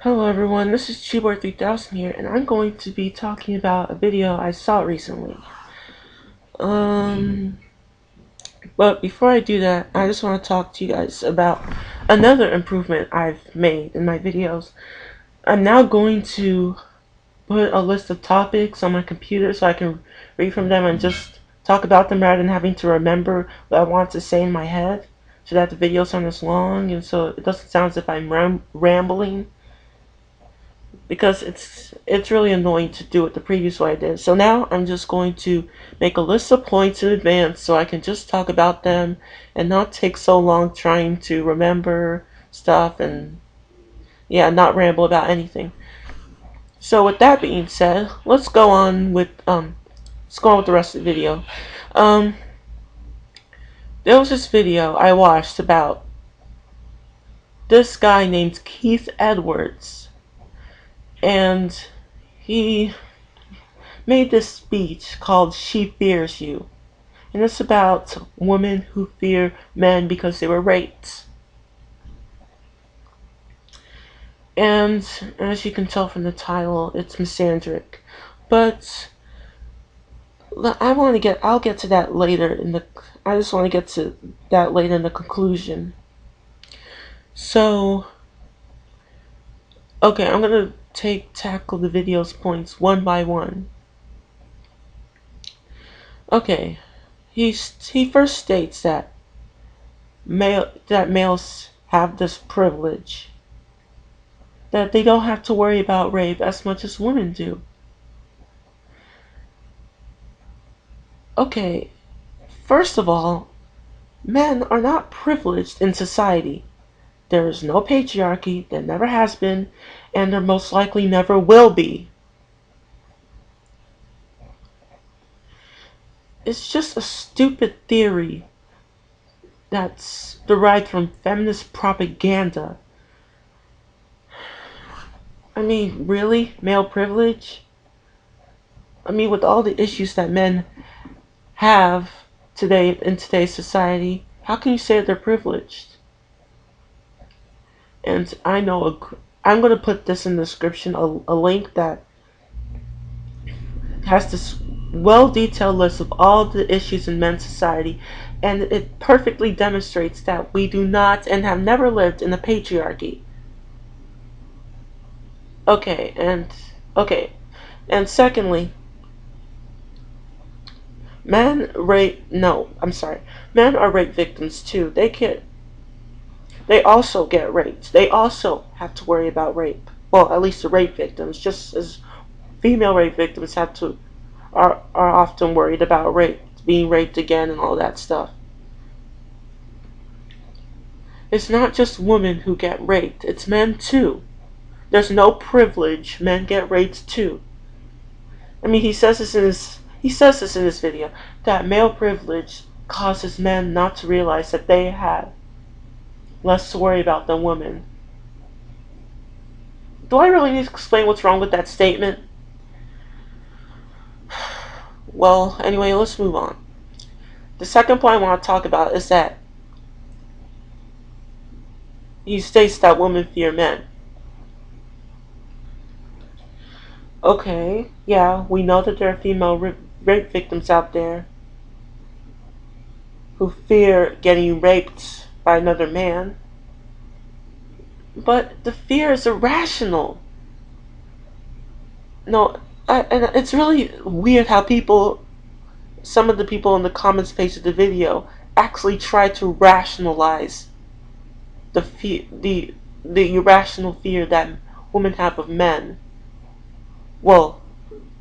Hello everyone, this is Cheeboy3000 here, and I'm going to be talking about a video I saw recently. Um, but before I do that, I just want to talk to you guys about another improvement I've made in my videos. I'm now going to put a list of topics on my computer so I can read from them and just talk about them rather than having to remember what I want to say in my head, so that the videos aren't as long and so it doesn't sound as if I'm rambling. Because it's really annoying to do it the previous way I did. So now I'm just going to make a list of points in advance so I can just talk about them and not take so long trying to remember stuff and not ramble about anything. So with that being said, let's go on with the rest of the video. Um there was this video I watched about this guy named Keith Edwards, and he made this speech called "She Fears You." And it's about women who fear men because they were raped. And as you can tell from the title, it's misandric. But I'll get to that later I just want to get to that later in the conclusion. So, okay, I'm going to tackle the video's points one by one. Okay, he first states that males have this privilege, that they don't have to worry about rape as much as women do. Okay, first of all, men are not privileged in society. There is no patriarchy, there never has been, and there most likely never will be. It's just a stupid theory that's derived from feminist propaganda. I mean, really? Male privilege? I mean, with all the issues that men have today in today's society, how can you say that they're privileged? And I'm going to put this in the description, a link that has this well detailed list of all the issues in men's society, and it perfectly demonstrates that we do not and have never lived in a patriarchy. Okay, and secondly, men are rape victims too. They also get raped. They also have to worry about rape. Well, at least the rape victims, just as female rape victims are often worried about being raped again and all that stuff. It's not just women who get raped, it's men too. There's no privilege, men get raped too. I mean, he says this in his video, that male privilege causes men not to realize that they have less to worry about than women. Do I really need to explain what's wrong with that statement? Well, anyway, let's move on. The second point I want to talk about is that he states that women fear men. Okay, yeah, we know that there are female rape victims out there who fear getting raped by another man, but the fear is irrational. No, and it's really weird how some of the people in the comments page of the video actually try to rationalize the irrational fear that women have of men. Well,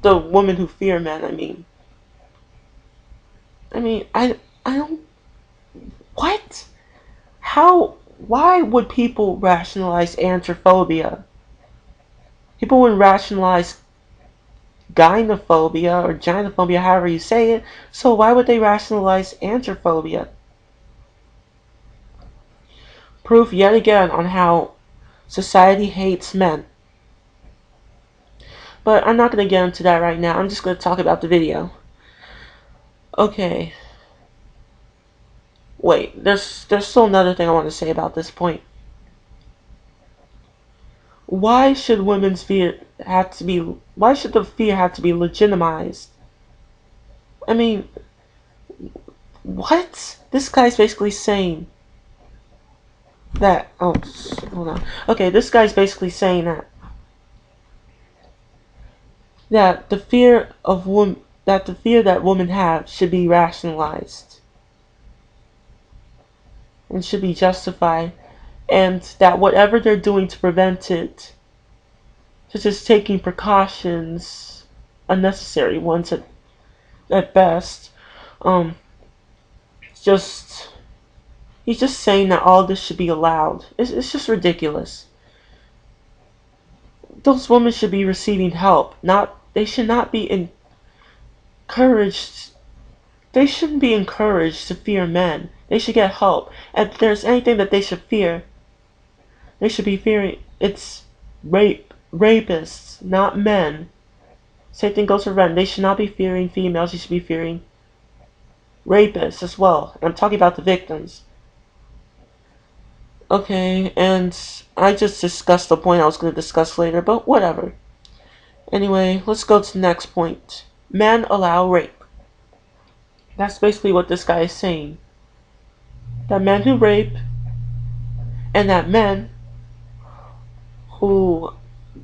the women who fear men, I mean. I don't. What? How? Why would people rationalize androphobia? People wouldn't rationalize gynophobia or gynophobia, however you say it. So why would they rationalize androphobia? Proof yet again on how society hates men. But I'm not going to get into that right now. I'm just going to talk about the video. Okay. Wait, there's still another thing I want to say about this point. Why should women's fear have to be? Why should the fear have to be legitimized? I mean, what? This guy's basically saying that. Oh, hold on. Okay, this guy's basically saying that the fear of that the fear that women have should be rationalized and should be justified, and that whatever they're doing to prevent it, such as taking precautions, unnecessary ones at best, um, just he's just saying that all this should be allowed. It's just ridiculous. Those women should be receiving help. Not they should not be encouraged. They shouldn't be encouraged to fear men. They should get help. And if there's anything that they should fear, they should be fearing it's rapists, not men. Same thing goes for men. They should not be fearing females. They should be fearing rapists as well. And I'm talking about the victims. Okay, and I just discussed the point I was going to discuss later, but whatever. Anyway, let's go to the next point. Men allow rape. That's basically what this guy is saying. That men who rape and that men who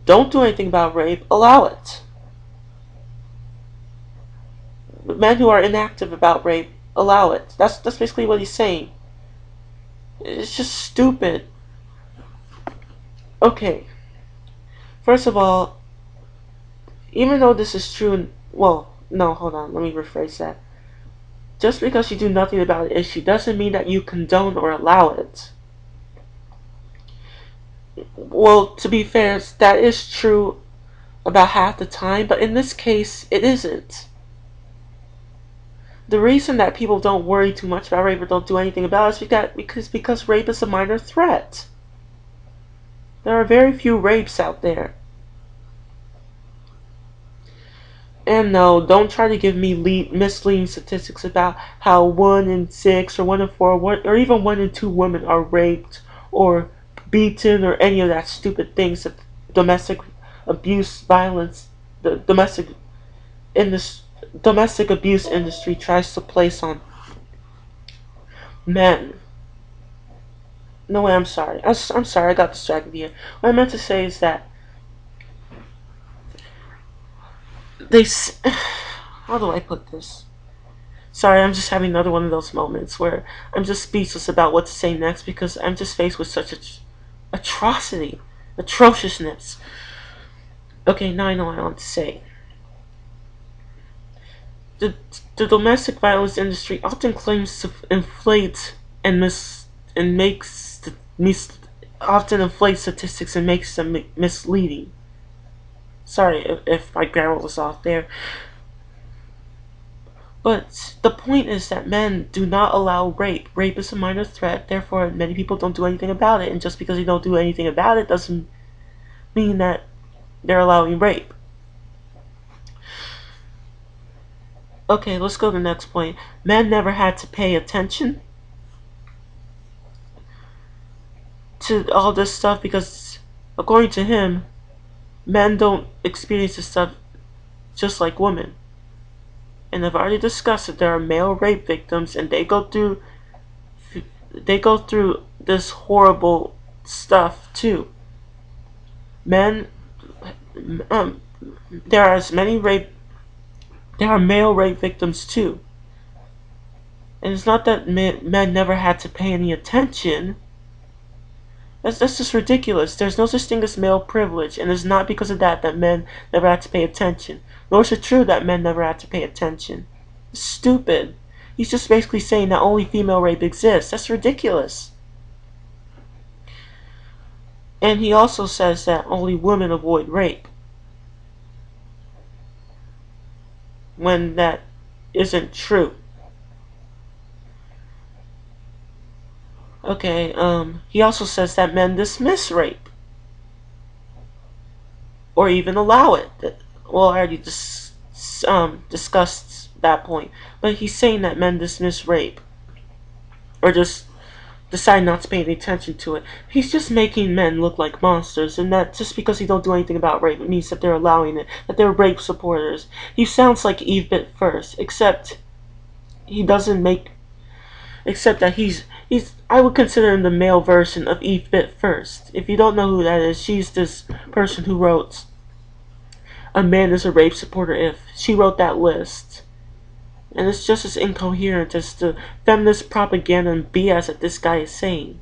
don't do anything about rape allow it. Men who are inactive about rape allow it. That's basically what he's saying. It's just stupid. Okay. First of all, even though this is true, well, no, hold on, let me rephrase that. Just because you do nothing about an issue doesn't mean that you condone or allow it. Well, to be fair, that is true about half the time, but in this case, it isn't. The reason that people don't worry too much about rape or don't do anything about it is because rape is a minor threat. There are very few rapes out there. And no, don't try to give me misleading statistics about how 1 in 6 or 1 in 4 or even 1 in 2 women are raped or beaten or any of that stupid things that domestic abuse violence, the domestic abuse industry tries to place on men. No way, I'm sorry. I'm sorry, I got distracted here. What I meant to say is that they. How do I put this? Sorry, I'm just having another one of those moments where I'm just speechless about what to say next because I'm just faced with such atrocity, atrociousness. Okay, now I know what I want to say. The, the domestic violence industry often claims to inflate and makes often inflates statistics and makes them misleading. Sorry if my grammar was off there. But the point is that men do not allow rape. Rape is a minor threat, therefore many people don't do anything about it, and just because they don't do anything about it doesn't mean that they're allowing rape. Okay, let's go to the next point. Men never had to pay attention to all this stuff because, according to him, men don't experience this stuff just like women. And I've already discussed that there are male rape victims and they go through this horrible stuff too. Men there are male rape victims too. And it's not that men never had to pay any attention. That's just ridiculous. There's no such thing as male privilege, and it's not because of that men never had to pay attention. Nor is it true that men never had to pay attention. It's stupid. He's just basically saying that only female rape exists. That's ridiculous. And he also says that only women avoid rape. When that isn't true. Okay, he also says that men dismiss rape. Or even allow it. Well, I already discussed that point. But he's saying that men dismiss rape. Or just decide not to pay any attention to it. He's just making men look like monsters, and that just because he don't do anything about rape, it means that they're allowing it, that they're rape supporters. He sounds like Eve bit first, except he doesn't make, except that he's I would consider him the male version of Eve bit first. If you don't know who that is, she's this person who wrote "A Man is a Rape Supporter If." She wrote that list. And it's just as incoherent as the feminist propaganda and BS that this guy is saying.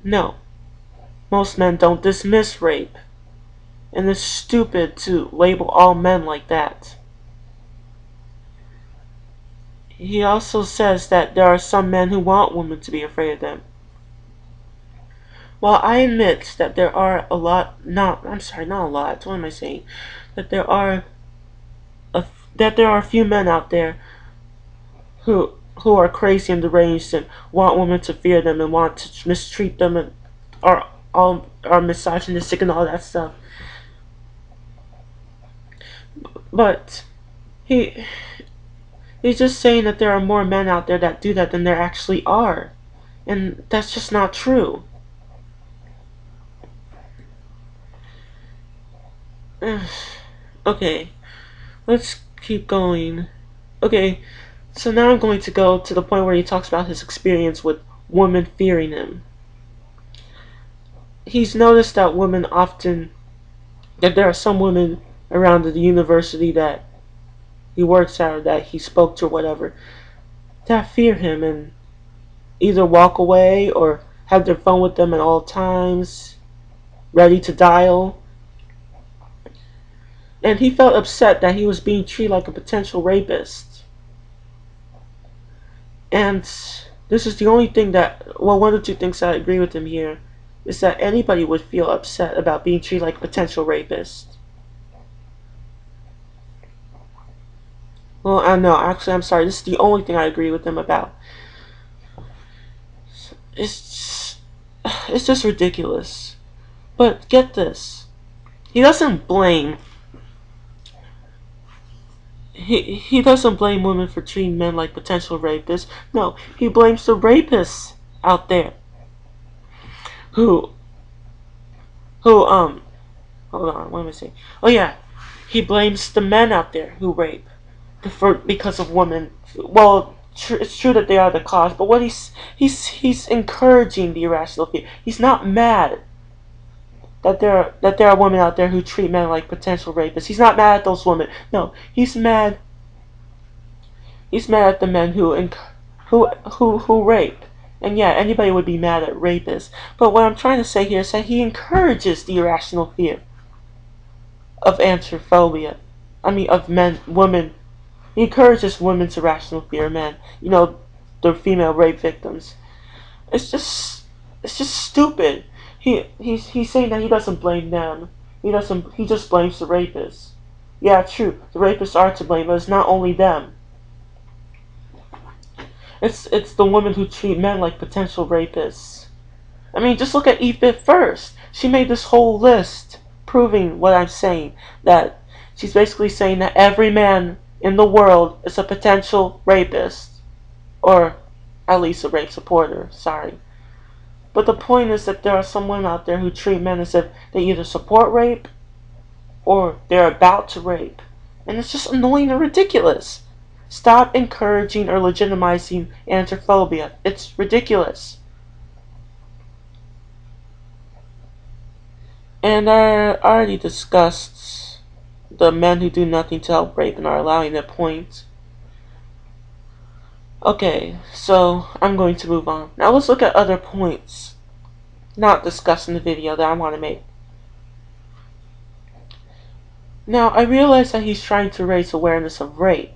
No, most men don't dismiss rape, and it's stupid to label all men like that. He also says that there are some men who want women to be afraid of them. While I admit that there are a lot, not a lot. What am I saying? That a, there are a few men out there who are crazy and deranged and want women to fear them and want to mistreat them and are misogynistic and all that stuff. But he he's just saying that there are more men out there that do that than there actually are. And that's just not true. Okay, let's keep going. Okay, so now I'm going to go to the point where he talks about his experience with women fearing him. He's noticed that that there are some women around the university that he works at or that he spoke to or whatever that fear him and either walk away or have their phone with them at all times, ready to dial. And he felt upset that he was being treated like a potential rapist. And this is the only thing that, well, one of the two things that I agree with him here is that anybody would feel upset about being treated like a potential rapist. Well, I know, actually, I'm sorry, this is the only thing I agree with him about. It's it's just ridiculous. But get this. He doesn't blame he doesn't blame women for treating men like potential rapists. No, he blames the rapists out there who who hold on, what am I saying? Oh yeah, he blames the men out there who rape because of women. Well, it's true that they are the cause, but what he's encouraging the irrational fear. He's not mad that there are women out there who treat men like potential rapists. He's not mad at those women. No, he's mad at the men who rape. And yeah, anybody would be mad at rapists. But what I'm trying to say here is that he encourages the irrational fear of androphobia. I mean, of women. He encourages women's irrational fear of men. You know, the female rape victims. It's just, it's just stupid. He's saying that he doesn't blame them. He just blames the rapists. Yeah, true. The rapists are to blame, but it's not only them. It's the women who treat men like potential rapists. I mean, just look at Eve first. She made this whole list proving what I'm saying. That she's basically saying that every man in the world is a potential rapist. Or at least a rape supporter. Sorry. But the point is that there are some women out there who treat men as if they either support rape or they're about to rape. And it's just annoying and ridiculous. Stop encouraging or legitimizing androphobia. It's ridiculous. And I already discussed the men who do nothing to help rape and are allowing it point. Okay, so I'm going to move on. Now let's look at other points not discussed in the video that I want to make. Now, I realize that he's trying to raise awareness of rape.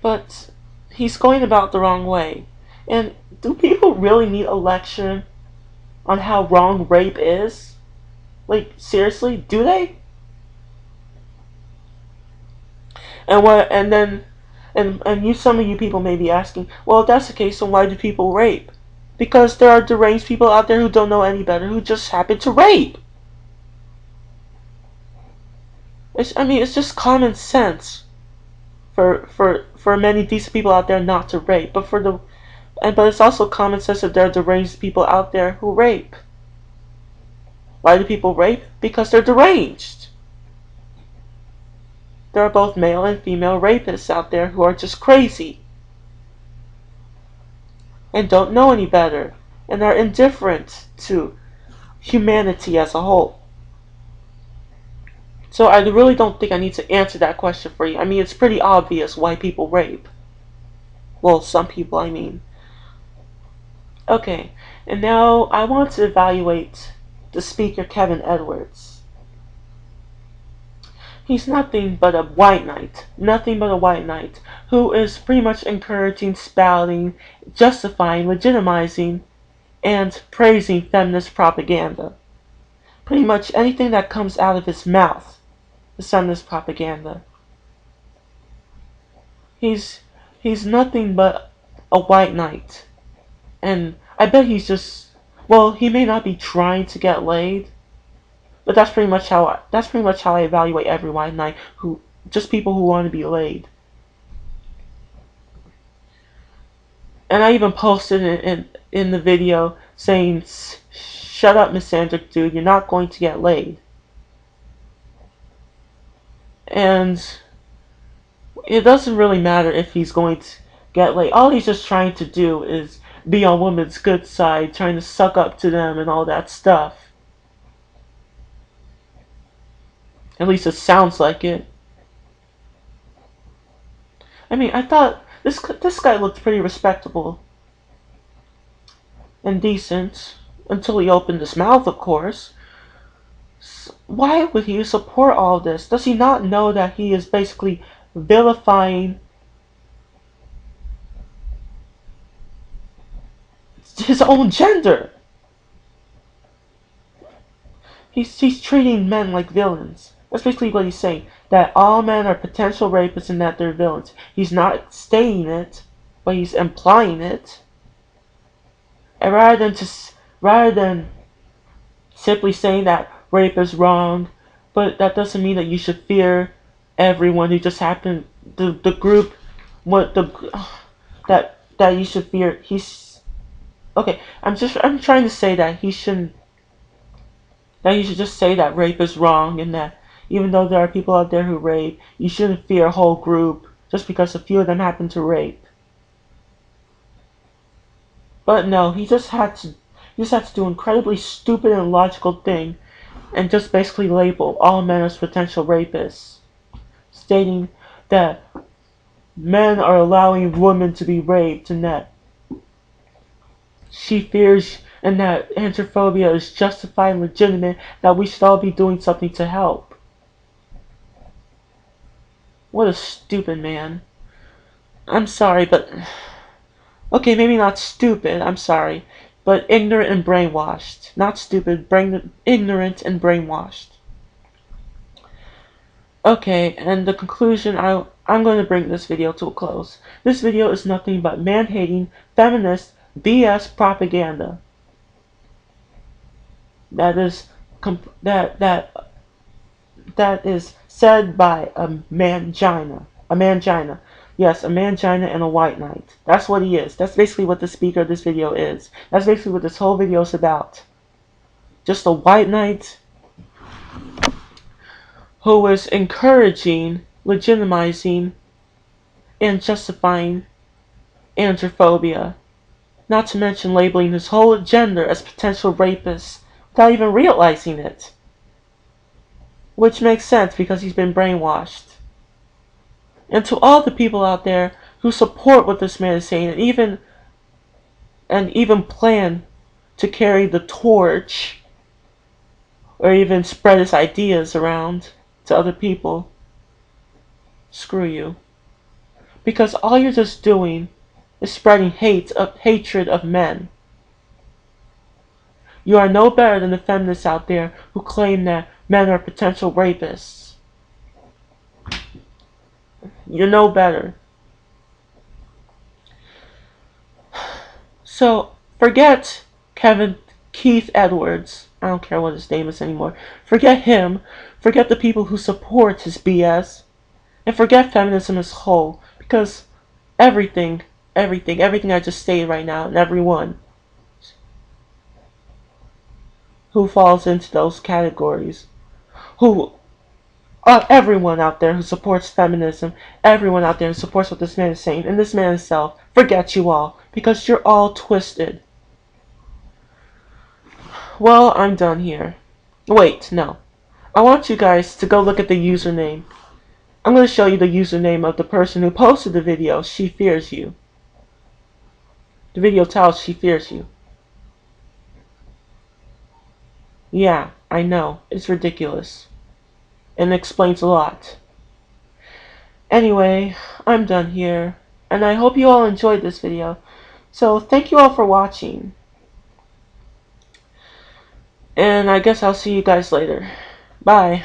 But he's going about the wrong way. And do people really need a lecture on how wrong rape is? Like, seriously, do they? And some of you people may be asking, well, if that's the case, then why do people rape? Because there are deranged people out there who don't know any better, who just happen to rape. It's just common sense for many decent people out there not to rape, but it's also common sense that there are deranged people out there who rape. Why do people rape? Because they're deranged. There are both male and female rapists out there who are just crazy and don't know any better and are indifferent to humanity as a whole. So I really don't think I need to answer that question for you. I mean, it's pretty obvious why people rape. Well, some people, I mean. Okay, and now I want to evaluate the speaker, Kevin Edwards. He's nothing but a white knight. Nothing but a white knight who is pretty much encouraging, spouting, justifying, legitimizing, and praising feminist propaganda. Pretty much anything that comes out of his mouth is feminist propaganda. He's nothing but a white knight. And I bet he's just, well, he may not be trying to get laid, but that's pretty much how I evaluate every white knight, who just people who want to be laid. And I even posted in the video saying, "Shut up, misandric dude, you're not going to get laid." And it doesn't really matter if he's going to get laid. All he's just trying to do is be on women's good side, trying to suck up to them and all that stuff. At least it sounds like it. I mean, I thought this guy looked pretty respectable and decent until he opened his mouth, of course. Why would he support all this? Does he not know that he is basically vilifying his own gender? He's treating men like villains. That's basically what he's saying. That all men are potential rapists and that they're villains. He's not stating it, but he's implying it. And rather than simply saying that rape is wrong, but that doesn't mean that you should fear everyone who just happened the group what the that you should fear. He's okay. I'm trying to say that he shouldn't. That you should just say that rape is wrong, and that even though there are people out there who rape, you shouldn't fear a whole group just because a few of them happen to rape. But no, he just had to do an incredibly stupid and illogical thing and just basically label all men as potential rapists, stating that men are allowing women to be raped and that she fears and that androphobia is justified and legitimate, that we should all be doing something to help. What a stupid man. I'm sorry, but okay, maybe not stupid, I'm sorry, but ignorant and brainwashed. Not stupid, ignorant and brainwashed. Okay, and the conclusion, I'm going to bring this video to a close. This video is nothing but man-hating, feminist, BS propaganda. That is that is said by a mangina. A mangina. Yes, a mangina and a white knight. That's what he is. That's basically what the speaker of this video is. That's basically what this whole video is about. Just a white knight who is encouraging, legitimizing, and justifying androphobia. Not to mention labeling his whole agenda as potential rapists without even realizing it. Which makes sense because he's been brainwashed. And to all the people out there who support what this man is saying and even plan to carry the torch or even spread his ideas around to other people, screw you. Because all you're just doing is spreading hatred of men. You are no better than the feminists out there who claim that men are potential rapists. You're no better. So, forget Keith Edwards. I don't care what his name is anymore. Forget him. Forget the people who support his BS. and forget feminism as whole, because everything, everything I just stated right now, and everyone who falls into those categories, who everyone out there who supports feminism, everyone out there who supports what this man is saying, and this man himself, forget you all, because you're all twisted. Well, I'm done here. Wait, no. I want you guys to go look at the username. I'm going to show you the username of the person who posted the video. She fears you. The video tells she fears you. Yeah, I know. It's ridiculous. And explains a lot. Anyway, I'm done here. And I hope you all enjoyed this video. So thank you all for watching. And I guess I'll see you guys later. Bye.